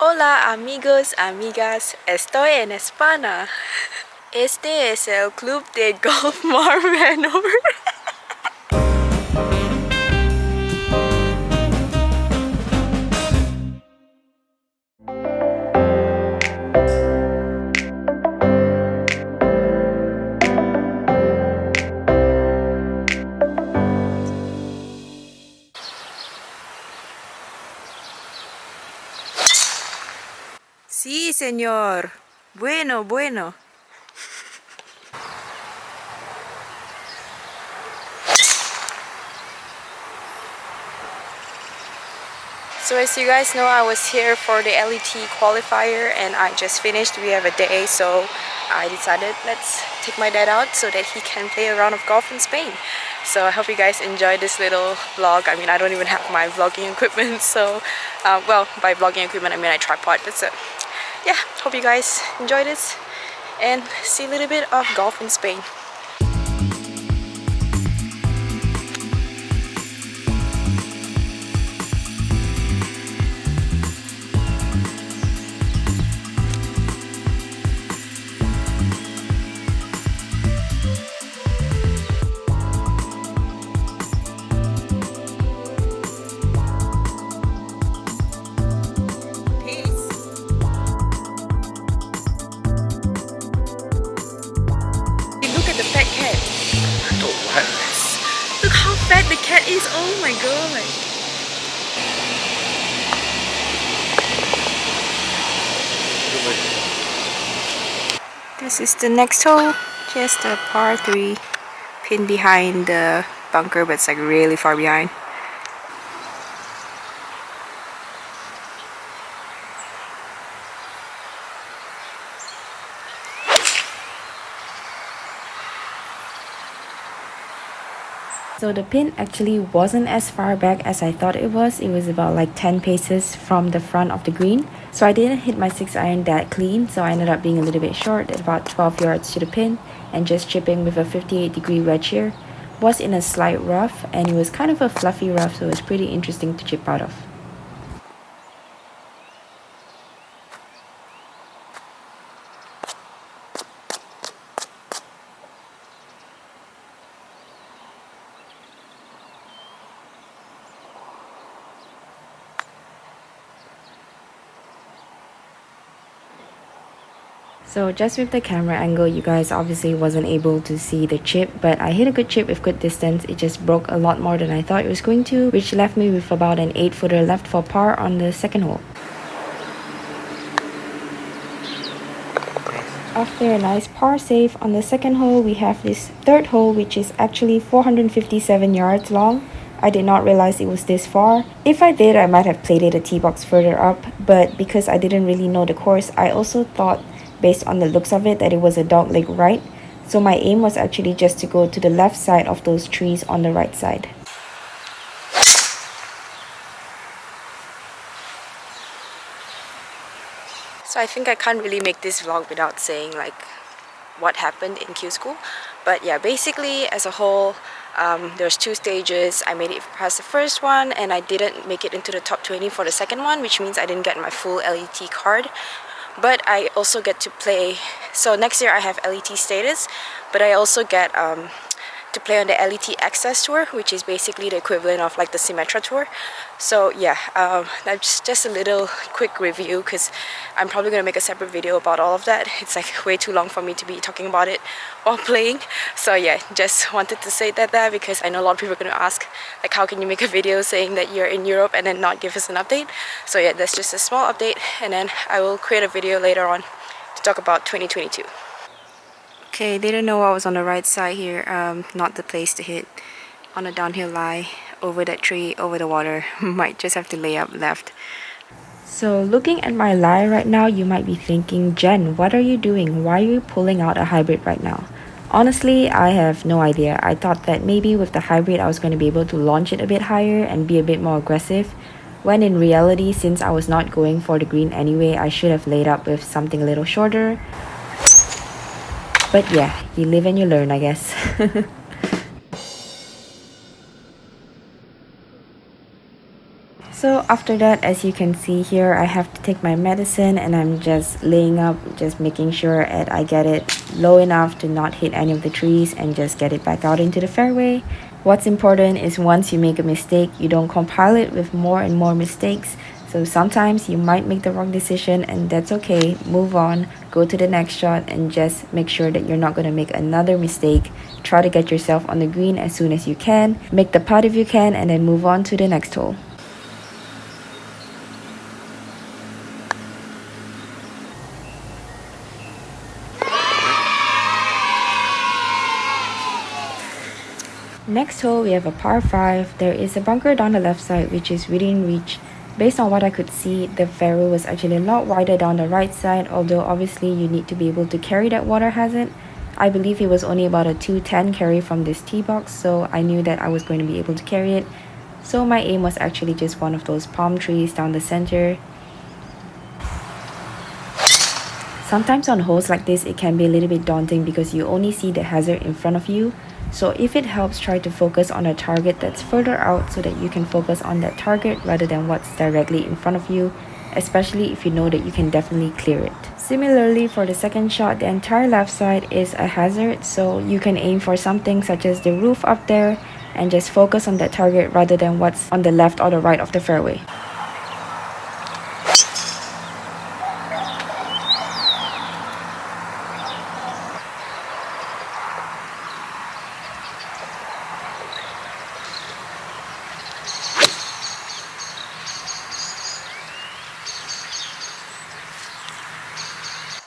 Hola amigos, amigas, estoy en España. Este es el club de golf Mar Menor. Sí, señor. Bueno, bueno. So as you guys know, I was here for the LET qualifier and I just finished. We have a day, so I decided let's take my dad out so that he can play a round of golf in Spain. So I hope you guys enjoy this little vlog. I mean, I don't even have my vlogging equipment, so well, by vlogging equipment I mean a tripod. But so yeah, hope you guys enjoy this and see a little bit of golf in Spain. Look at the fat cat. Look how fat the cat is. Oh my god. This is the next hole. Just a par 3 pin behind the bunker, but it's like really far behind. So the pin actually wasn't as far back as I thought it was. It was about like 10 paces from the front of the green. So I didn't hit my 6-iron that clean, so I ended up being a little bit short at about 12 yards to the pin and just chipping with a 58-degree wedge here. Was in a slight rough and it was kind of a fluffy rough, so it was pretty interesting to chip out of. So just with the camera angle, you guys obviously wasn't able to see the chip, but I hit a good chip with good distance. It just broke a lot more than I thought it was going to, which left me with about an 8-footer left for par on the second hole. After a nice par save on the second hole, we have this third hole, which is actually 457 yards long. I did not realize it was this far. If I did, I might have played it a tee box further up, but because I didn't really know the course, I also thought, based on the looks of it, that it was a dogleg right. So my aim was actually just to go to the left side of those trees on the right side. So I think I can't really make this vlog without saying like what happened in Q school. But yeah, basically as a whole, there's 2 stages. I made it past the first one and I didn't make it into the top 20 for the second one, which means I didn't get my full LET card. But I also get to play, so next year I have LET status, but I also get to play on the LET Access Tour, which is basically the equivalent of like the Symetra Tour. So yeah, that's just a little quick review because I'm probably going to make a separate video about all of that. It's like way too long for me to be talking about it while playing. So yeah, just wanted to say that because I know a lot of people are going to ask like how can you make a video saying that you're in Europe and then not give us an update. So yeah, that's just a small update and then I will create a video later on to talk about 2022. Okay, didn't know I was on the right side here, not the place to hit on a downhill lie over that tree, over the water. Might just have to lay up left. So looking at my lie right now, you might be thinking, Jen, what are you doing? Why are you pulling out a hybrid right now? Honestly, I have no idea. I thought that maybe with the hybrid I was going to be able to launch it a bit higher and be a bit more aggressive. When in reality, since I was not going for the green anyway, I should have laid up with something a little shorter. But yeah, you live and you learn, I guess. So after that, as you can see here, I have to take my medicine and I'm just laying up, just making sure that I get it low enough to not hit any of the trees and just get it back out into the fairway. What's important is once you make a mistake, you don't compile it with more and more mistakes. So sometimes you might make the wrong decision and that's okay. Move on, go to the next shot and just make sure that you're not going to make another mistake. Try to get yourself on the green as soon as you can. Make the putt if you can and then move on to the next hole. Next hole, we have a par 5. There is a bunker down the left side which is within reach. Based on what I could see, the fairway was actually a lot wider down the right side, although obviously you need to be able to carry that water hazard. I believe it was only about a 210 carry from this tee box, so I knew that I was going to be able to carry it. So my aim was actually just one of those palm trees down the center. Sometimes on holes like this, it can be a little bit daunting because you only see the hazard in front of you. So if it helps, try to focus on a target that's further out so that you can focus on that target rather than what's directly in front of you, especially if you know that you can definitely clear it. Similarly, for the second shot, the entire left side is a hazard, so you can aim for something such as the roof up there and just focus on that target rather than what's on the left or the right of the fairway.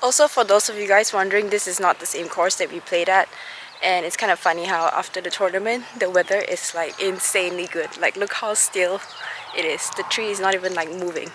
Also, for those of you guys wondering, this is not the same course that we played at, and it's kind of funny how after the tournament the weather is like insanely good. Like, look how still it is. The tree is not even like moving.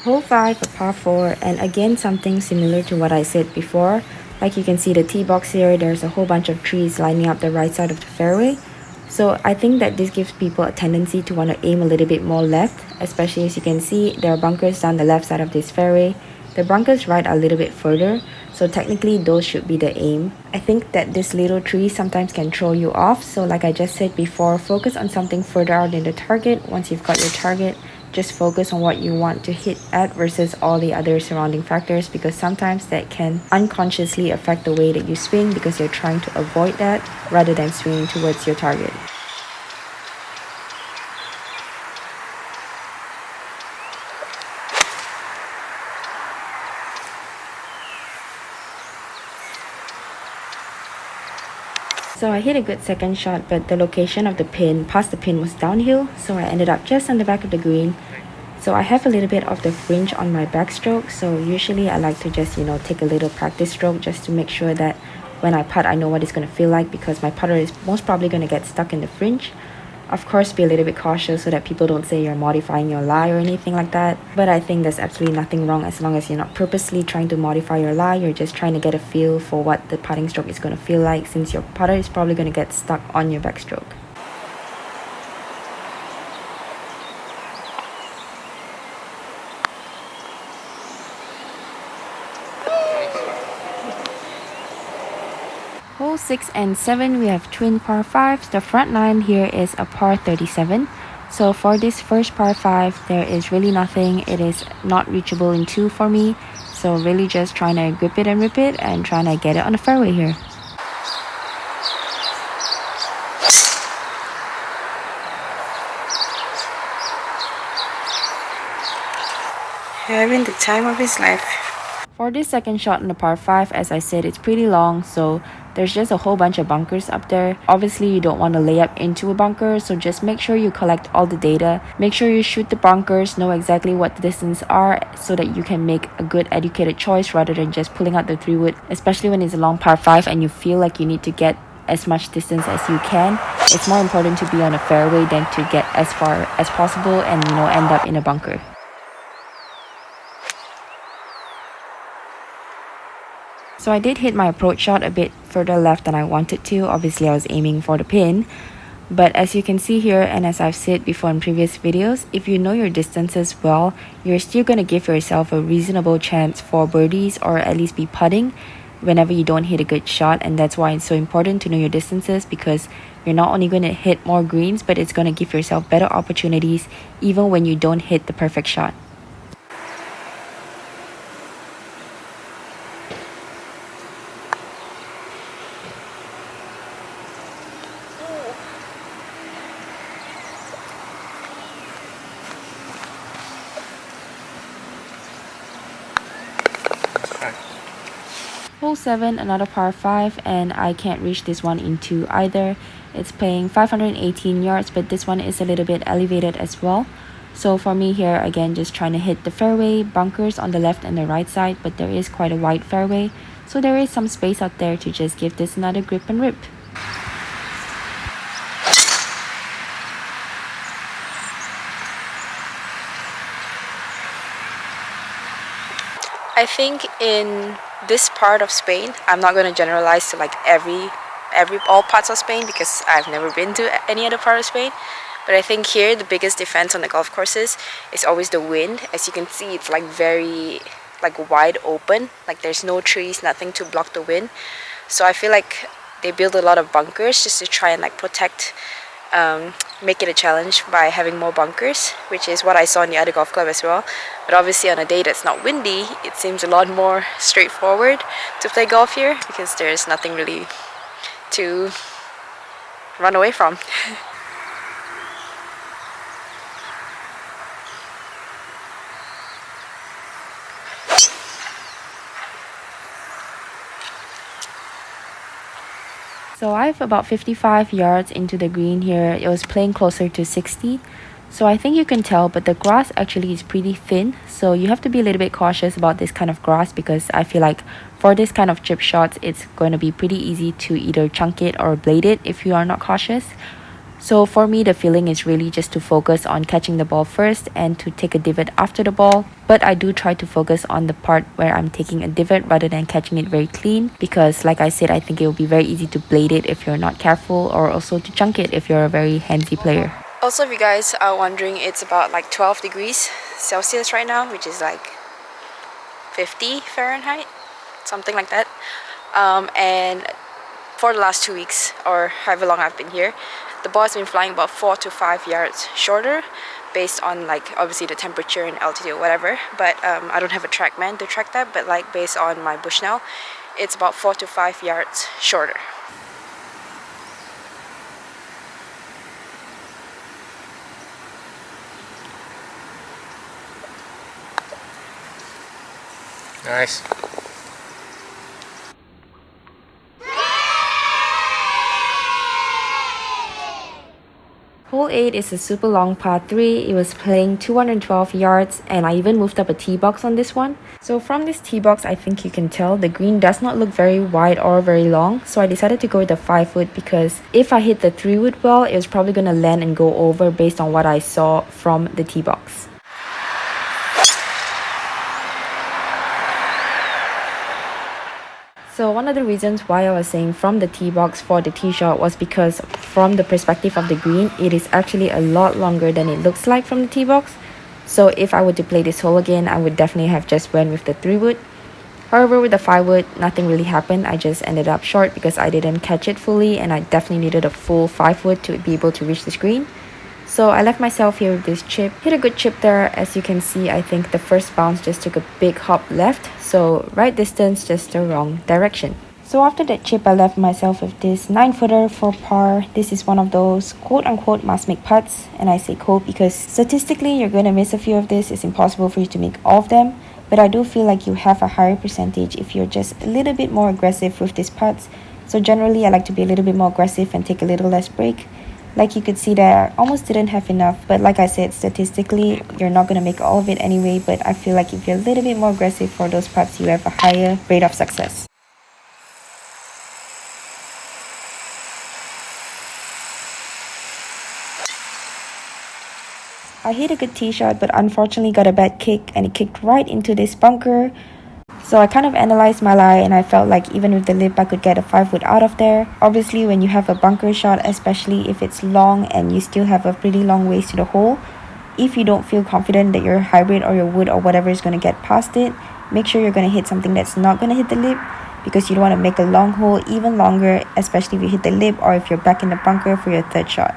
Hole 5, a par 4, and again something similar to what I said before. Like you can see the tee box here, there's a whole bunch of trees lining up the right side of the fairway. So I think that this gives people a tendency to want to aim a little bit more left, especially as you can see there are bunkers down the left side of this fairway. The bunkers right are a little bit further, so technically those should be the aim. I think that this little tree sometimes can throw you off, so like I just said before, focus on something further out in the target. Once you've got your target, just focus on what you want to hit at versus all the other surrounding factors, because sometimes that can unconsciously affect the way that you swing because you're trying to avoid that rather than swinging towards your target. So I hit a good second shot, but the location of the pin, past the pin, was downhill, so I ended up just on the back of the green. So I have a little bit of the fringe on my backstroke, so usually I like to just, take a little practice stroke just to make sure that when I putt I know what it's going to feel like, because my putter is most probably going to get stuck in the fringe. Of course, be a little bit cautious so that people don't say you're modifying your lie or anything like that. But I think there's absolutely nothing wrong as long as you're not purposely trying to modify your lie. You're just trying to get a feel for what the putting stroke is going to feel like, since your putter is probably going to get stuck on your backstroke. Hole 6 and 7, we have twin par 5s. The front nine here is a par 37. So for this first par 5, there is really nothing. It is not reachable in 2 for me. So really just trying to grip it and rip it and trying to get it on the fairway here. Having the time of his life. For this second shot on the par 5, as I said, it's pretty long, so there's just a whole bunch of bunkers up there. Obviously, you don't want to lay up into a bunker, so just make sure you collect all the data. Make sure you shoot the bunkers, know exactly what the distance are, so that you can make a good educated choice rather than just pulling out the 3-wood, especially when it's a long par 5 and you feel like you need to get as much distance as you can. It's more important to be on a fairway than to get as far as possible and end up in a bunker. So I did hit my approach shot a bit further left than I wanted to. Obviously I was aiming for the pin. But as you can see here, and as I've said before in previous videos, if you know your distances well, you're still going to give yourself a reasonable chance for birdies or at least be putting whenever you don't hit a good shot. And that's why it's so important to know your distances, because you're not only going to hit more greens, but it's going to give yourself better opportunities even when you don't hit the perfect shot. Hole 7, another par 5, and I can't reach this one in 2 either. It's playing 518 yards, but this one is a little bit elevated as well. So for me here, again, just trying to hit the fairway, bunkers on the left and the right side, but there is quite a wide fairway, so there is some space out there to just give this another grip and rip. I think in this part of Spain, I'm not going to generalize to like all parts of Spain, because I've never been to any other part of Spain. But I think here the biggest defense on the golf courses is always the wind. As you can see, it's like very wide open, like there's no trees, nothing to block the wind. So I feel like they build a lot of bunkers just to try and like protect, make it a challenge by having more bunkers, which is what I saw in the other golf club as well. But obviously on a day that's not windy, it seems a lot more straightforward to play golf here, because there's nothing really to run away from. So I have about 55 yards into the green here. It was playing closer to 60. So I think you can tell, but the grass actually is pretty thin. So you have to be a little bit cautious about this kind of grass, because I feel like for this kind of chip shots, it's going to be pretty easy to either chunk it or blade it if you are not cautious. So for me, the feeling is really just to focus on catching the ball first and to take a divot after the ball. But I do try to focus on the part where I'm taking a divot rather than catching it very clean, because like I said, I think it will be very easy to blade it if you're not careful, or also to chunk it if you're a very handsy player. Also, if you guys are wondering, it's about like 12 degrees Celsius right now, which is like 50 Fahrenheit, something like that. And for the last 2 weeks, or however long I've been here, the ball has been flying about 4 to 5 yards shorter, based on like obviously the temperature and altitude or whatever. But I don't have a TrackMan to track that, but like based on my Bushnell, it's about 4 to 5 yards shorter. Nice. Hole 8 is a super long par 3. It was playing 212 yards, and I even moved up a tee box on this one. So from this tee box, I think you can tell the green does not look very wide or very long. So I decided to go with the 5 wood, because if I hit the 3 wood well, it was probably going to land and go over based on what I saw from the tee box. So one of the reasons why I was saying from the tee box for the tee shot was because from the perspective of the green, it is actually a lot longer than it looks like from the tee box. So if I were to play this hole again, I would definitely have just went with the 3 wood. However, with the 5 wood, nothing really happened. I just ended up short because I didn't catch it fully, and I definitely needed a full 5 wood to be able to reach the green. So I left myself here with this chip. Hit a good chip there. As you can see, I think the first bounce just took a big hop left. So right distance, just the wrong direction. So after that chip, I left myself with this 9-footer for par. This is one of those quote-unquote must-make putts. And I say quote because statistically, you're going to miss a few of this. It's impossible for you to make all of them. But I do feel like you have a higher percentage if you're just a little bit more aggressive with these putts. So generally, I like to be a little bit more aggressive and take a little less break. Like you could see there, I almost didn't have enough, but like I said, statistically, you're not going to make all of it anyway, but I feel like if you're a little bit more aggressive for those putts, you have a higher rate of success. I hit a good tee shot, but unfortunately got a bad kick, and it kicked right into this bunker. So I kind of analyzed my lie, and I felt like even with the lip I could get a 5-wood out of there. Obviously when you have a bunker shot, especially if it's long and you still have a pretty long ways to the hole, if you don't feel confident that your hybrid or your wood or whatever is going to get past it, make sure you're going to hit something that's not going to hit the lip, because you don't want to make a long hole even longer, especially if you hit the lip or if you're back in the bunker for your third shot.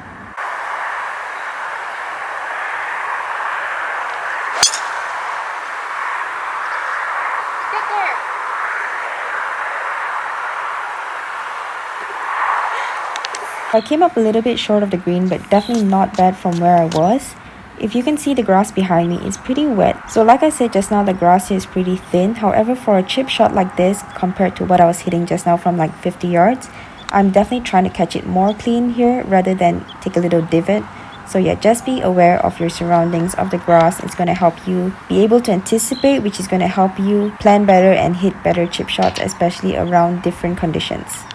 I came up a little bit short of the green, but definitely not bad from where I was. If you can see the grass behind me, it's pretty wet. So like I said just now, the grass here is pretty thin. However, for a chip shot like this, compared to what I was hitting just now from like 50 yards, I'm definitely trying to catch it more clean here rather than take a little divot. So yeah, just be aware of your surroundings of the grass. It's going to help you be able to anticipate, which is going to help you plan better and hit better chip shots, especially around different conditions.